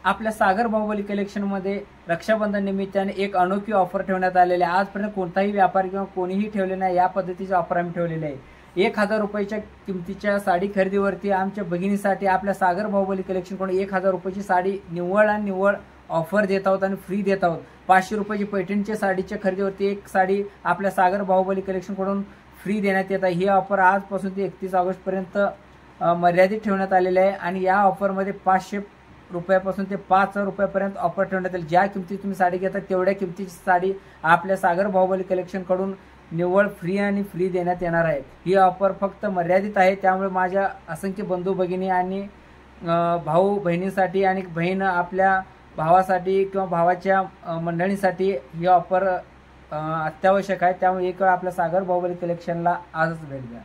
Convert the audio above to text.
आपल्या सागर बाहुबली कलेक्शनमध्ये रक्षाबंधन निमित्ताने एक अनोखी ऑफर ठेवण्यात आलेली आहे। आजपर्यंत कोणताही व्यापारी किंवा कोणीही ठेवले नाही या पद्धतीचे ऑफर आम्ही ठेवलेले आहे। 1000 रुपयाच्या किमतीच्या साडी खरेदीवरती आमच्या भगिनीसाठी आपल्या सागर बाहुबली कलेक्शनकडून 1000 रुपयाची साडी निव्वळ आणि निव्वळ ऑफर देत आहोत आणि फ्री देत आहोत। 500 रुपयाची पैठणच्या साडीच्या खरेदीवरती एक साडी आपल्या सागर बाहुबली कलेक्शनकडून फ्री देण्यात येत आहे। ही ऑफर आजपासून ते 31 ऑगस्टपर्यंत मर्यादित ठेवण्यात आलेली आहे आणि या ऑफरमध्ये 500 रुपयापासून ते 5000 रुपयापर्यंत ऑफर ठेवण्यात येईल। ज्या किमतीत तुम्ही साडी घेता तेवढ्या किमतीची साडी आपल्या सागर बाहुबली कलेक्शनकडून निव्वळ फ्री देण्यात येणार आहे। ही ऑफर फक्त मर्यादित आहे, त्यामुळे माझ्या असंख्य बंधू भगिनी आणि भाऊ बहिणींसाठी आणि बहीण आपल्या भावासाठी किंवा भावाच्या मंडळींसाठी ही ऑफर अत्यावश्यक आहे। त्यामुळे एक वेळ आपल्या सागर बाहुबली कलेक्शनला आजच भेट द्या।